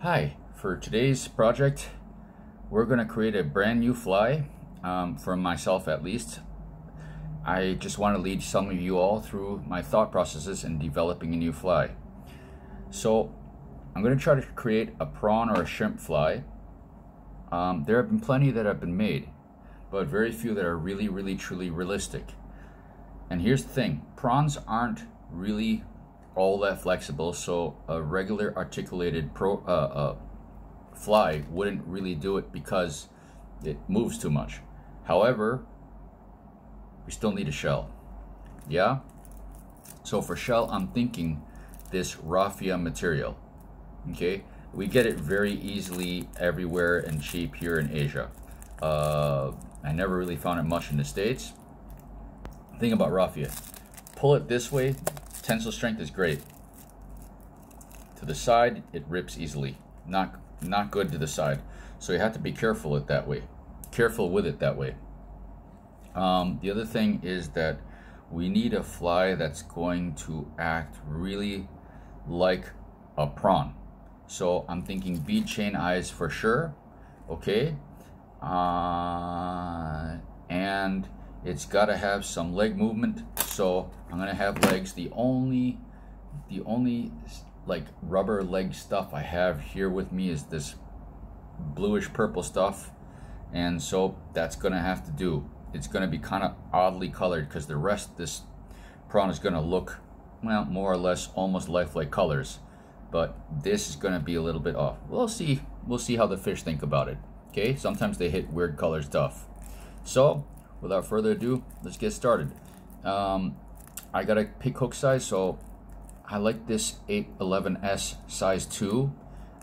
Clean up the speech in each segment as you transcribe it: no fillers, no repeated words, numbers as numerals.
Hi, for today's project we're going to create a brand new fly, for myself at least. I just want to lead some of you all through my thought processes in developing a new fly. So I'm going to try to create a prawn or a shrimp fly. There have been plenty that have been made, but very few that are really truly realistic. And here's the thing, prawns aren't really all that flexible, so a regular articulated fly wouldn't really do it because it moves too much. However, we still need a shell. Yeah? So for shell, I'm thinking this raffia material. Okay? We get it very easily everywhere and cheap here in Asia. I never really found it much in the States. Thing about raffia, pull it this way, tensile strength is great. To the side, it rips easily. Not good to the side. So you have to be careful with it that way. The other thing is that we need a fly that's going to act really like a prawn. So I'm thinking bead chain eyes for sure. Okay. And it's got to have some leg movement, so I'm gonna have legs. The only like rubber leg stuff I have here with me is this bluish purple stuff, and so that's gonna have to do. It's gonna be kind of oddly colored because the rest of this prawn is gonna look, well, more or less almost lifelike colors, but this is gonna be a little bit off. We'll see how the fish think about it. Okay, sometimes they hit weird color stuff. So without further ado, let's get started. I gotta pick hook size, so I like this 811S size 2.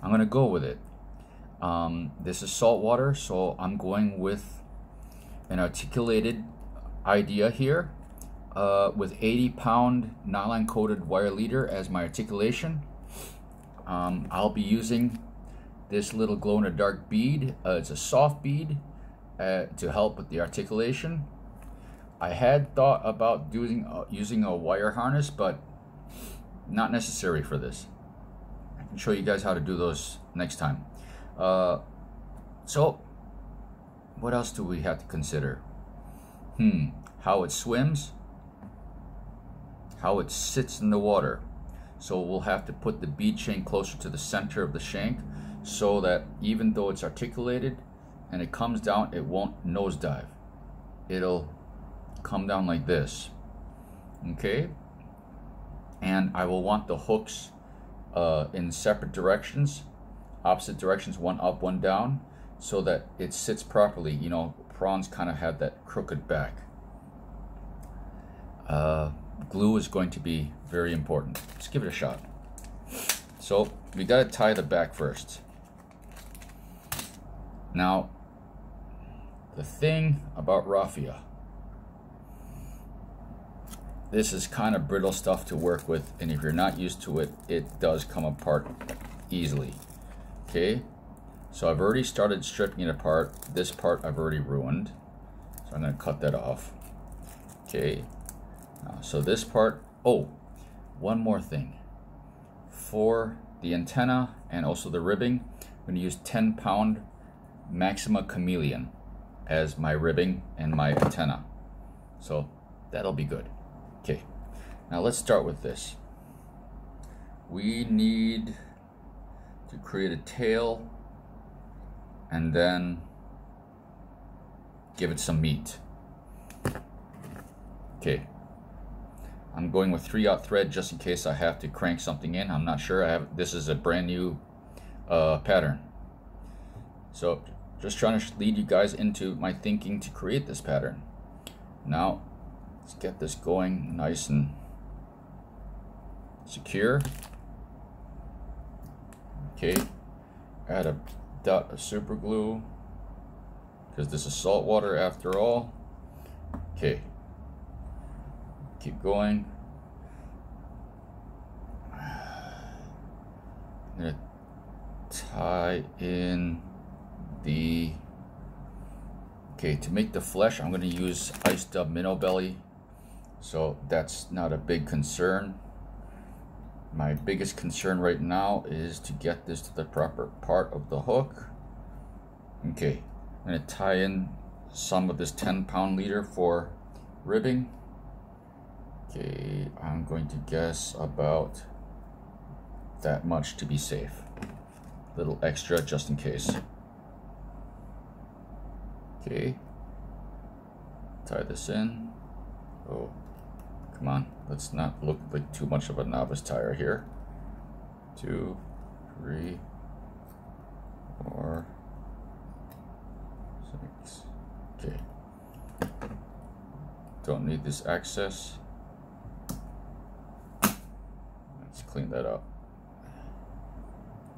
I'm gonna go with it. This is saltwater, so I'm going with an articulated idea here, with 80-pound nylon coated wire leader as my articulation. I'll be using this little glow-in-the-dark bead. It's a soft bead to help with the articulation. I had thought about using a wire harness, but not necessary for this. I can show you guys how to do those next time. So what else do we have to consider? How it swims, how it sits in the water. So we'll have to put the bead chain closer to the center of the shank so that even though it's articulated and it comes down, it won't nosedive. It'll come down like this. Okay? And I will want the hooks in separate directions, opposite directions, one up, one down, so that it sits properly. You know, prawns kind of have that crooked back. Glue is going to be very important. Let's give it a shot. So we got to tie the back first. Now, the thing about raffia, this is kind of brittle stuff to work with, and if you're not used to it, it does come apart easily. Okay, so I've already started stripping it apart. This part I've already ruined, so I'm going to cut that off. Okay, so this part, oh, one more thing. For the antenna and also the ribbing, I'm going to use 10-pound Maxima Chameleon as my ribbing and my antenna, so that'll be good. Okay, now let's start with this. We need to create a tail and then give it some meat. Okay, I'm going with 3/0 thread just in case I have to crank something in. I'm not sure. This is a brand new pattern, so just trying to lead you guys into my thinking to create this pattern. Now let's get this going nice and secure. Okay, add a dot of super glue because this is salt water after all. Okay, keep going. I'm gonna tie in the, okay, to make the flesh I'm going to use ice dub minnow belly, so that's not a big concern. My biggest concern right now is to get this to the proper part of the hook. Okay, I'm going to tie in some of this 10-pound leader for ribbing. Okay, I'm going to guess about that much to be safe. A little extra just in case. Okay, tie this in. Oh, come on, let's not look like too much of a novice tyer here. 2, 3, 4, 6. Okay, don't need this excess. Let's clean that up.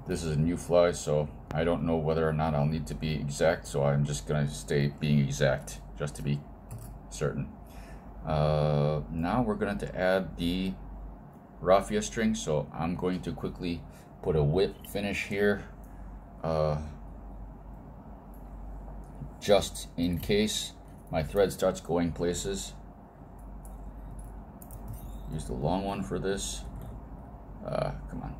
This is a new fly, so I don't know whether or not I'll need to be exact, so I'm just gonna stay being exact just to be certain. Now we're going to add the raffia string, so I'm going to quickly put a whip finish here, just in case my thread starts going places. Use the long one for this. Come on.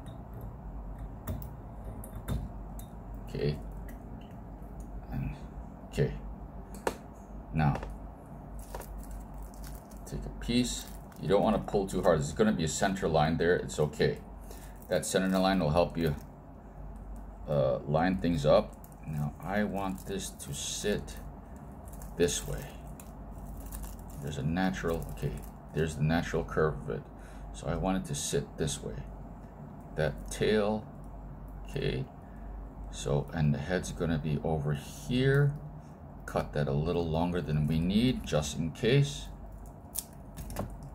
Okay. Okay. Now, take a piece. You don't want to pull too hard. There's going to be a center line there. It's okay. That center line will help you line things up. Now, I want this to sit this way. There's a natural, okay, there's the natural curve of it. So I want it to sit this way. That tail, okay. So, and the head's going to be over here. Cut that a little longer than we need, just in case.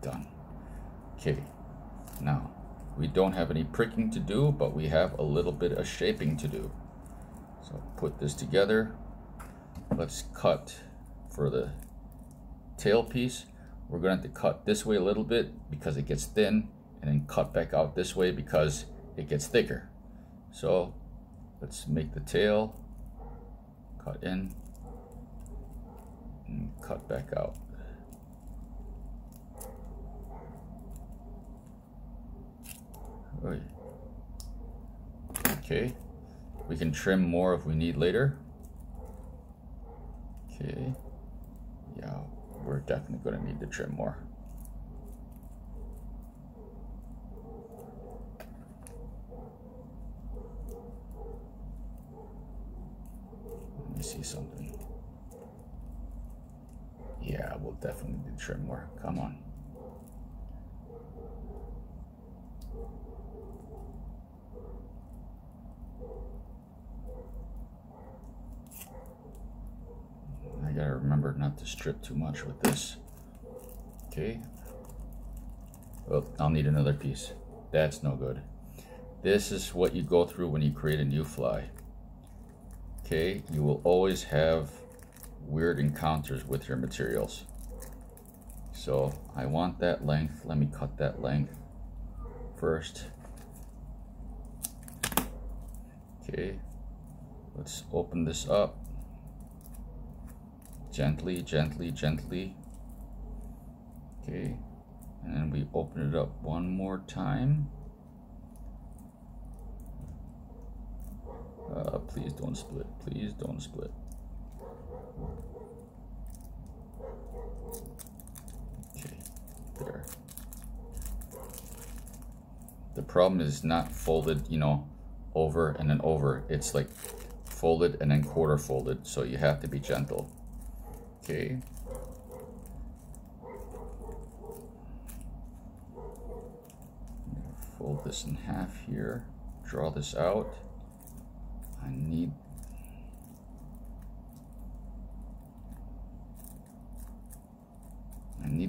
Done. Okay, now we don't have any pricking to do, but we have a little bit of shaping to do. So put this together. Let's cut for the tail piece. We're going to have to cut this way a little bit because it gets thin, and then cut back out this way because it gets thicker. So let's make the tail, cut in and cut back out. Okay, we can trim more if we need later. Okay, yeah, we're definitely going to need to trim more. Let me see something. Yeah, we'll definitely need to trim more. Come on. I gotta remember not to strip too much with this. Okay. Oh, I'll need another piece. That's no good. This is what you go through when you create a new fly. Okay, you will always have weird encounters with your materials. So I want that length. Let me cut that length first. Okay, let's open this up. Gently, gently, gently. Okay, and then we open it up one more time. Please don't split. Please don't split. Okay, there. The problem is not folded, you know, over and then over. It's like folded and then quarter folded, so you have to be gentle. Okay. Fold this in half here. Draw this out. I need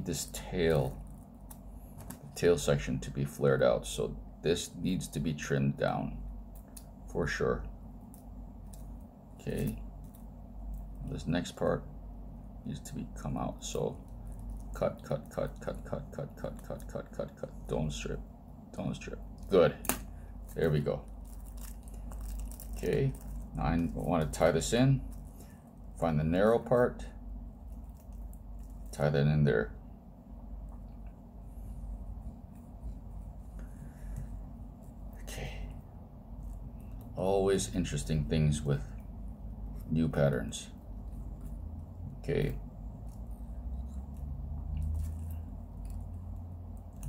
this tail section to be flared out, so this needs to be trimmed down for sure. Okay, this next part needs to be come out, so cut, cut, cut, cut, cut, cut, cut, cut, cut, cut, cut. Don't strip, don't strip. Good, there we go. Okay, now I want to tie this in. Find the narrow part, tie that in there. Always interesting things with new patterns. Okay.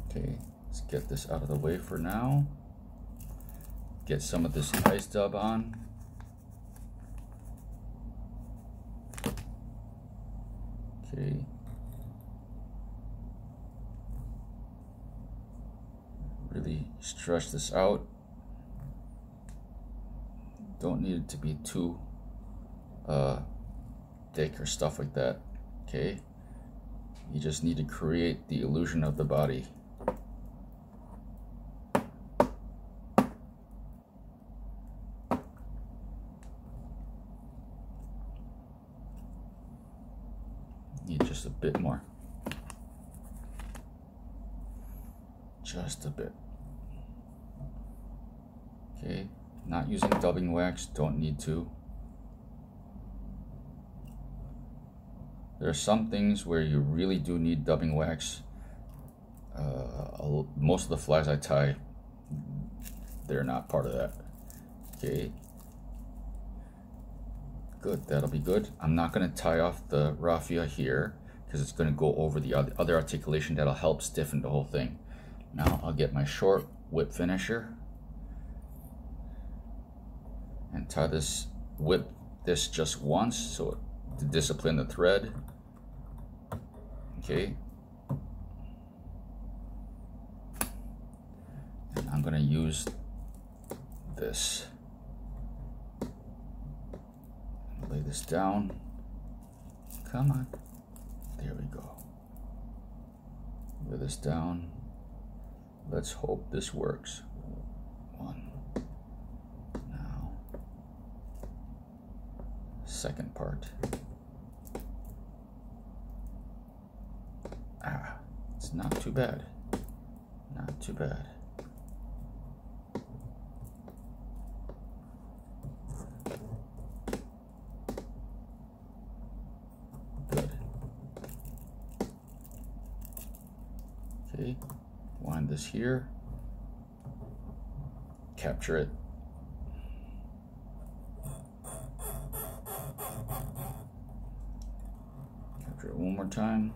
Okay, let's get this out of the way for now. Get some of this ice dub on. Okay. Really stretch this out. Don't need it to be too thick or stuff like that. Okay. You just need to create the illusion of the body. Need just a bit more. Just a bit. Okay, not using dubbing wax, don't need to. There are some things where you really do need dubbing wax. Most of the flies I tie, they're not part of that. Okay. Good, that'll be good. I'm not going to tie off the raffia here because it's going to go over the other articulation that'll help stiffen the whole thing. Now I'll get my short whip finisher and tie this, whip this just once so to discipline the thread. Okay. And I'm going to use this. Lay this down. Come on. There we go. Lay this down. Let's hope this works. One. Now. Second part. Ah, it's not too bad. Not too bad. Okay, wind this here, capture it. Capture it one more time,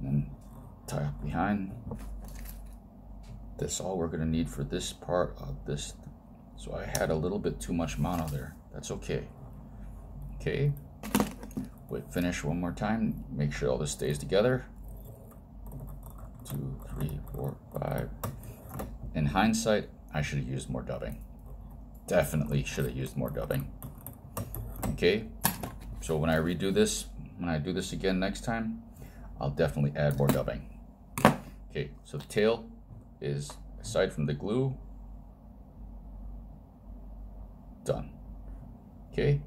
and then tie up behind. That's all we're gonna need for this part of this. So I had a little bit too much mono there. That's okay. Okay, wait, finish one more time, make sure all this stays together. 2, 3, 4, 5. In hindsight, I should have used more dubbing. Definitely should have used more dubbing. Okay, so when I redo this, when I do this again next time, I'll definitely add more dubbing. Okay, so the tail is, aside from the glue, done. Okay.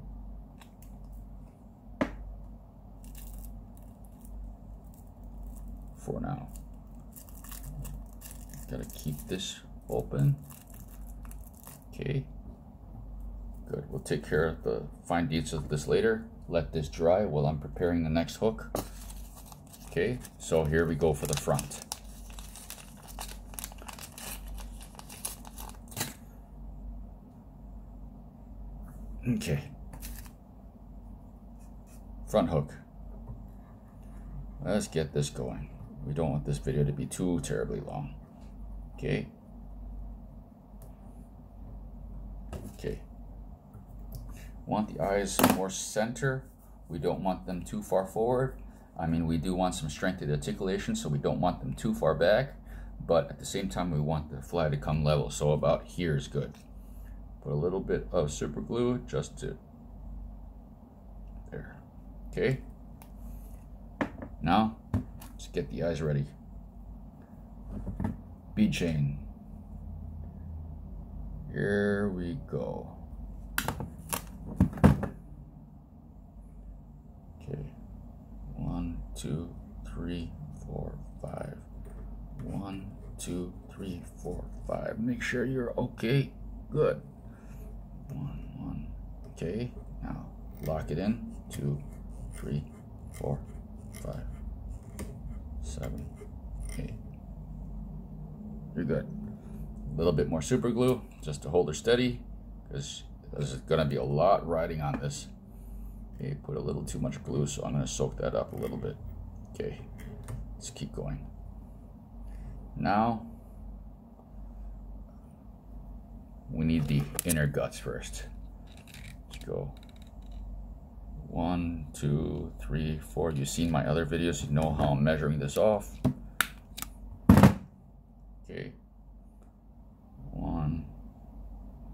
For now. Gotta keep this open. Okay. Good. We'll take care of the fine details of this later. Let this dry while I'm preparing the next hook. Okay, so here we go for the front. Okay. Front hook. Let's get this going. We don't want this video to be too terribly long. Okay. Okay. Want the eyes more center. We don't want them too far forward. I mean, we do want some strength in the articulation, so we don't want them too far back. But at the same time, we want the fly to come level. So about here is good. Put a little bit of super glue just to there. Okay. Now, let's get the eyes ready. Bead chain. Here we go. Okay. 1, 2, 3, 4, 5. 1, 2, 3, 4, 5. Make sure you're okay. Good. 1, 1. Okay. Now lock it in. 2, 3, 4, 5, 7, 8. You're good. A little bit more super glue just to hold her steady. because there's gonna be a lot riding on this. Okay, put a little too much glue, so I'm gonna soak that up a little bit. Okay, let's keep going. Now we need the inner guts first. Let's go 1, 2, 3, 4. You've seen my other videos, you know how I'm measuring this off. Okay, 1,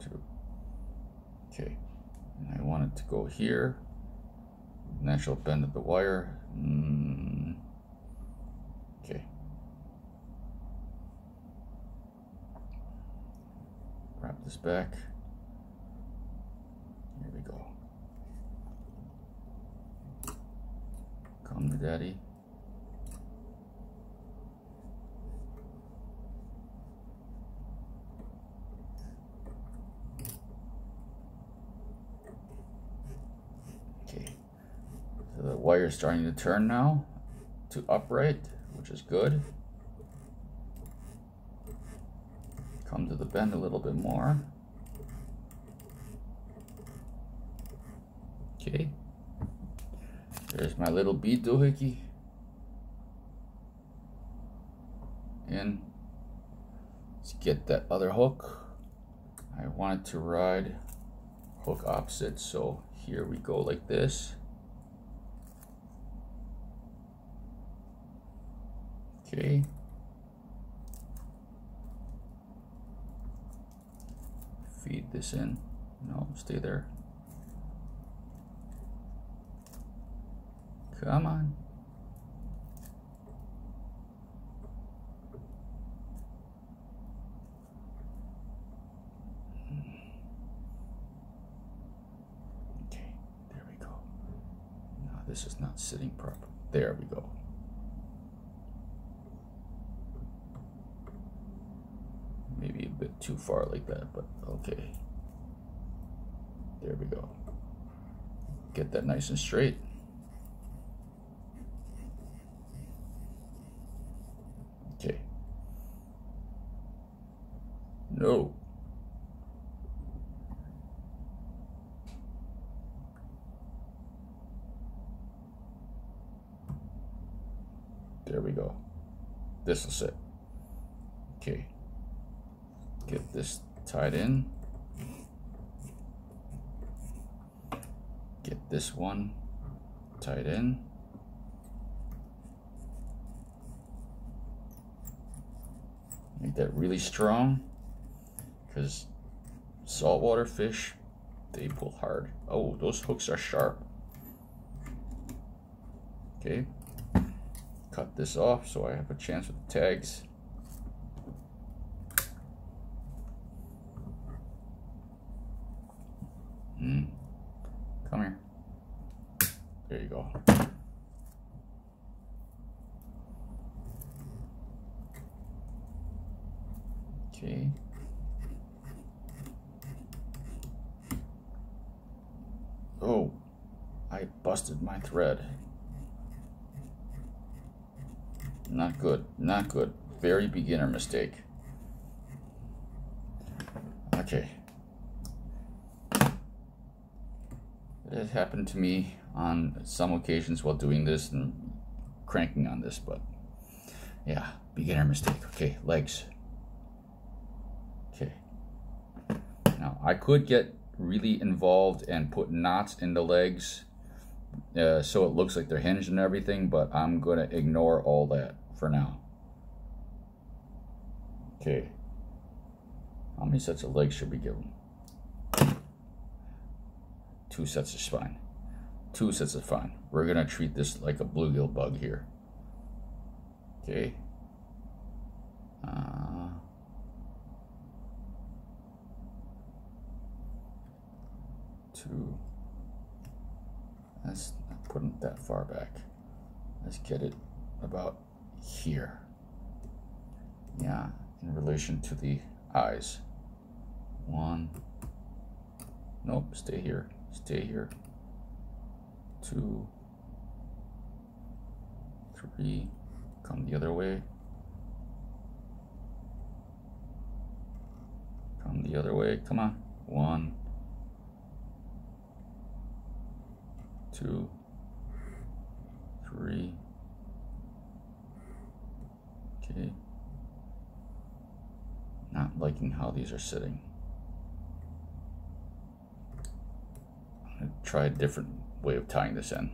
2. Okay, and I want it to go here. Natural bend of the wire. Okay. Wrap this back. Here we go. Come to daddy. Okay. So the wire is starting to turn now to upright, which is good. Come to the bend a little bit more. Okay. There's my little bead doohickey. And let's get that other hook. I want it to ride hook opposite, so here we go like this. Okay. Feed this in. No, stay there. Come on. Okay, there we go. No, this is not sitting proper. There we go. Maybe a bit too far like that, but okay. There we go. Get that nice and straight. Okay. No. There we go. This will sit. Okay. Get this tied in. Get this one tied in. Make that really strong, because saltwater fish, they pull hard. Oh, those hooks are sharp. Okay. Cut this off so I have a chance with the tags. Come here. There you go. Okay. Oh, I busted my thread. Not good, not good. Very beginner mistake. Okay. It happened to me on some occasions while doing this and cranking on this, but yeah, beginner mistake. Okay, legs. Okay. Now, I could get really involved and put knots in the legs so it looks like they're hinged and everything, but I'm going to ignore all that for now. Okay. How many sets of legs should we give them? 2 sets is fine. 2 sets is fine. We're gonna treat this like a bluegill bug here. Okay. 2. Let's not put it that far back. Let's get it about here. Yeah, in relation to the eyes. 1. Nope, stay here. Stay here. 2, 3, come the other way. Come the other way, come on. 1, 2, 3. Okay. Not liking how these are sitting. I'm going to try a different way of tying this in.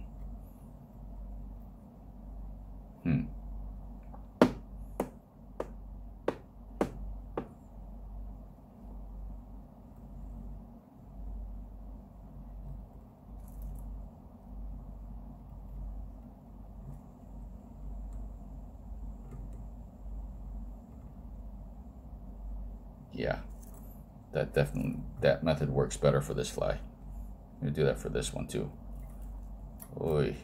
Yeah, that method works better for this fly. I'm gonna do that for this one too. Oy.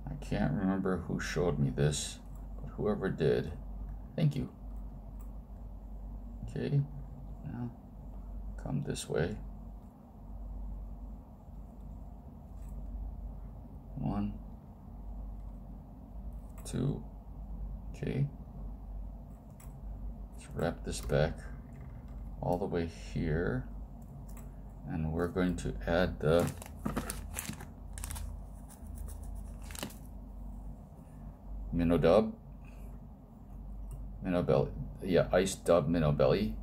I can't remember who showed me this, but whoever did, thank you. Okay, now come this way. 1, 2, okay. Wrap this back all the way here, and we're going to add the minnow belly, yeah, ice dub minnow belly.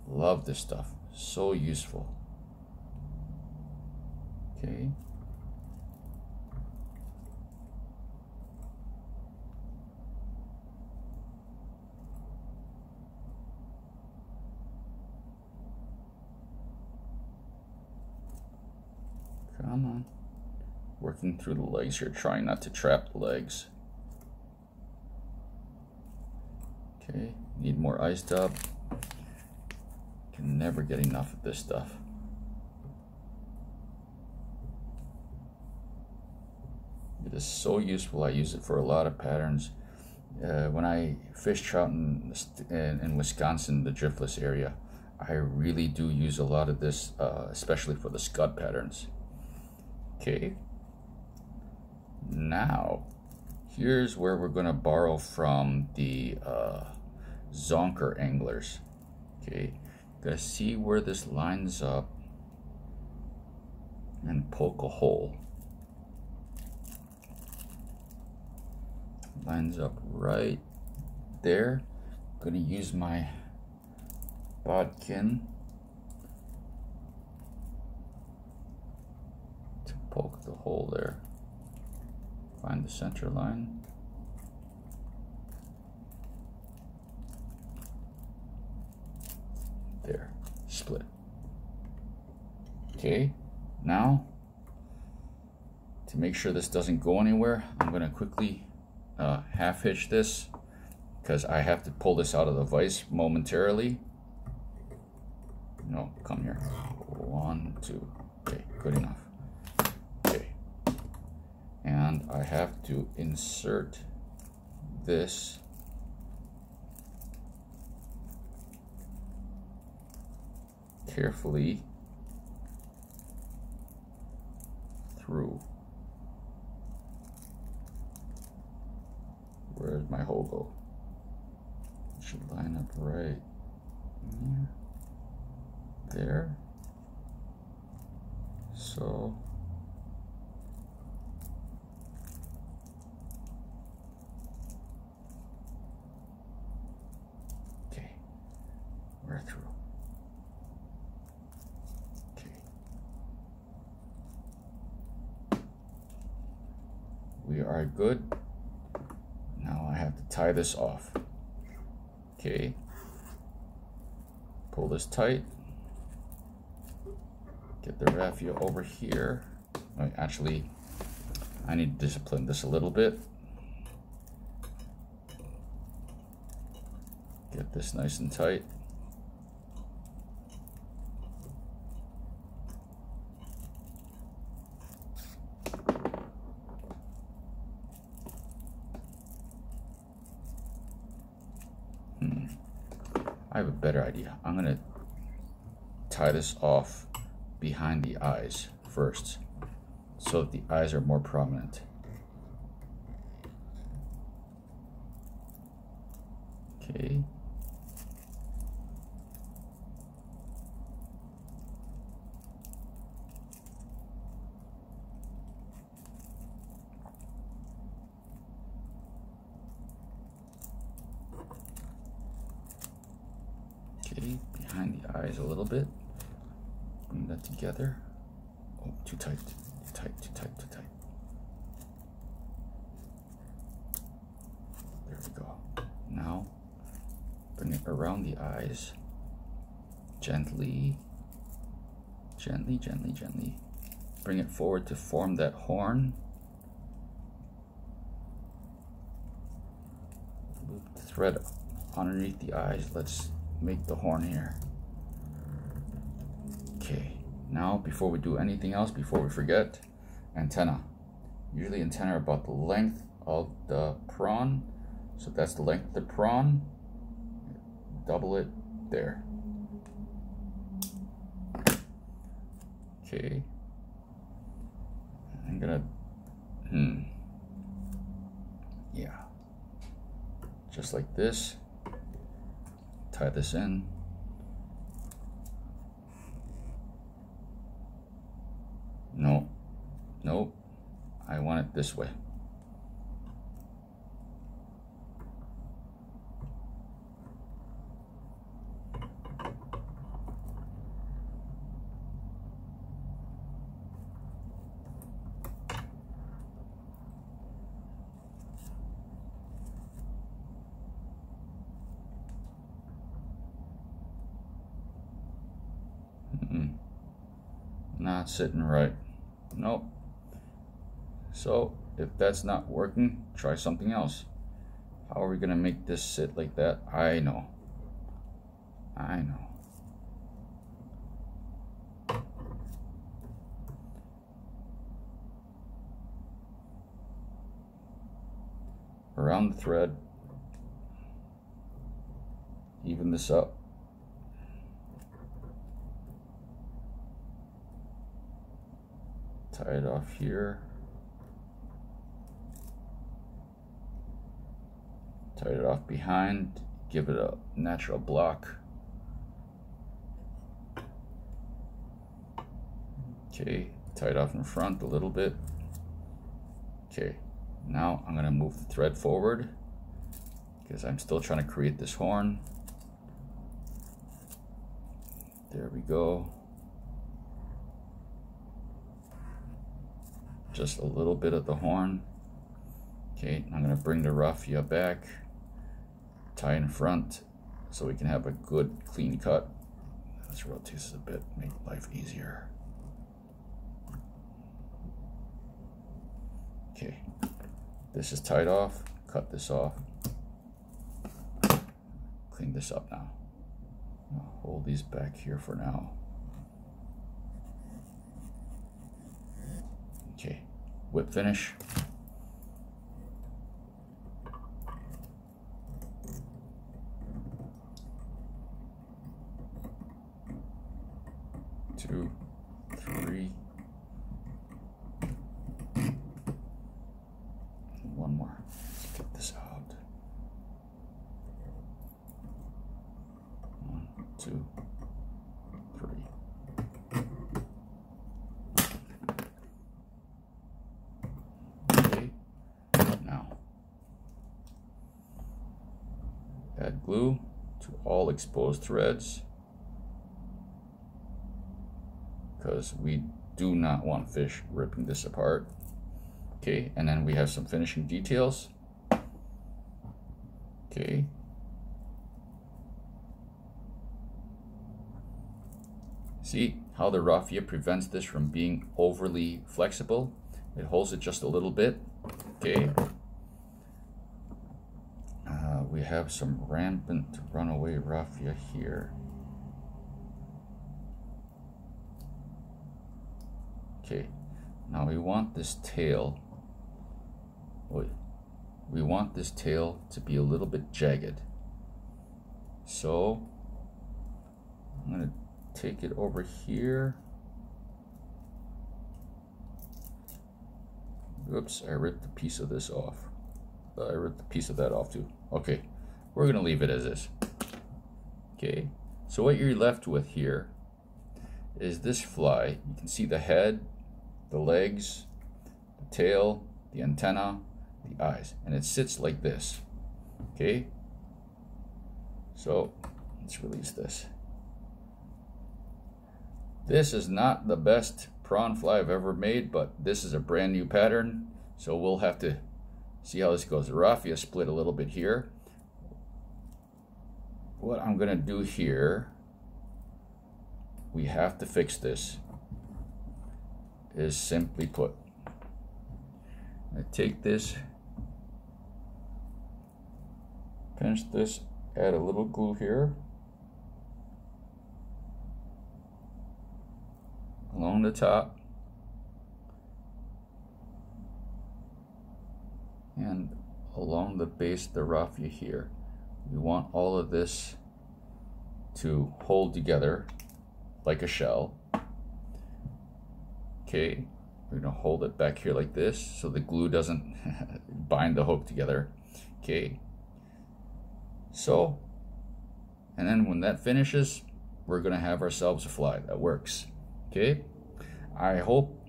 Love this stuff, so useful. Okay. Come on. Working through the legs here, trying not to trap the legs. Okay, need more ice dub. Can never get enough of this stuff. It is so useful. I use it for a lot of patterns. When I fish trout in Wisconsin, the driftless area, I really do use a lot of this, especially for the scud patterns. Okay, now here's where we're going to borrow from the zonker anglers. Okay, gotta see where this lines up and poke a hole. Lines up right there. Gonna use my bodkin to poke the hole there. Find the center line. There, split. Okay, now to make sure this doesn't go anywhere, I'm gonna quickly half hitch this because I have to pull this out of the vise momentarily. No, come here. 1, 2. Okay, good enough. Okay, and I have to insert this carefully through. Where's my hole go? It should line up right there. So okay, we're through. Okay, we are good. Now I have to tie this off. Okay, pull this tight. Get the raffia over here. Actually, I need to discipline this a little bit. Get this nice and tight. I have a better idea. I'm gonna tie this off behind the eyes first so that the eyes are more prominent. Okay. Okay, behind the eyes a little bit. Bring that together. Oh, too tight, too tight, too tight, too tight. There we go. Now, bring it around the eyes. Gently, gently, gently, gently. Bring it forward to form that horn. Loop the thread underneath the eyes. Let's make the horn here. Okay, now before we do anything else, before we forget, antenna. Usually antenna are about the length of the prawn. So that's the length of the prawn. Double it there. Okay. I'm gonna, yeah. Just like this. Tie this in. No, nope. I want it this way. Not sitting right. Nope. So if that's not working, try something else. How are we gonna make this sit like that? I know. Around the thread. Even this up. Tie it off here. Tie it off behind. Give it a natural block. Okay, tie it off in front a little bit. Okay, now I'm gonna move the thread forward because I'm still trying to create this horn. There we go. Just a little bit of the horn. Okay, I'm gonna bring the raffia back, tie in front so we can have a good clean cut. Let's rotate this a bit, make life easier. Okay, this is tied off, cut this off. Clean this up now. I'll hold these back here for now. Okay, whip finish. Two, three. One more. Let's get this out. One, two, three. Okay. Now, add glue to all exposed threads, because we do not want fish ripping this apart. Okay, and then we have some finishing details. Okay. See how the raffia prevents this from being overly flexible? It holds it just a little bit. Okay. We have some rampant runaway raffia here. Okay, now we want this tail. We want this tail to be a little bit jagged. So I'm going to take it over here. Oops, I ripped a piece of this off. I ripped a piece of that off too. Okay, we're going to leave it as is. Okay, so what you're left with here is this fly. You can see the head, the legs, the tail, the antenna, the eyes, and it sits like this. Okay, so Let's release this. This is not the best prawn fly I've ever made, but this is a brand new pattern, so we'll have to see how this goes. The raffia split a little bit here. What I'm gonna do here, we have to fix this, is simply put, I take this, pinch this, add a little glue here along the top and along the base of the raffia here. We want all of this to hold together like a shell. Okay, we're gonna hold it back here like this so the glue doesn't bind the hook together. Okay, so, and then when that finishes, we're gonna have ourselves a fly that works. Okay, I hope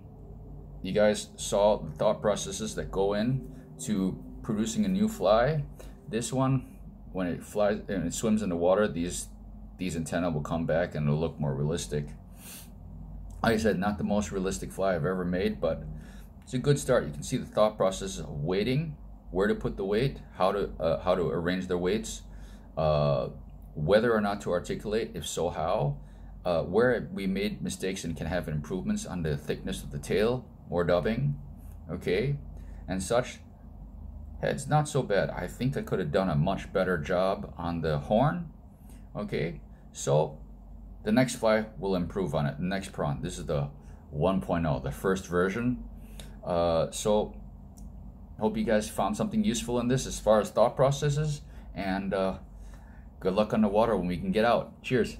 you guys saw the thought processes that go in to producing a new fly. This one, when it flies and it swims in the water, these antennae will come back and it'll look more realistic. Like I said, not the most realistic fly I've ever made, but it's a good start. You can see the thought process of weighting, where to put the weight, how to arrange their weights, whether or not to articulate, if so how, where we made mistakes and can have improvements on the thickness of the tail, more dubbing, okay, and such. Head's not so bad. I think I could have done a much better job on the horn. Okay, so the next fly will improve on it. The next prawn. This is the 1.0, the first version. So hope you guys found something useful in this as far as thought processes, and good luck on the water when we can get out. Cheers.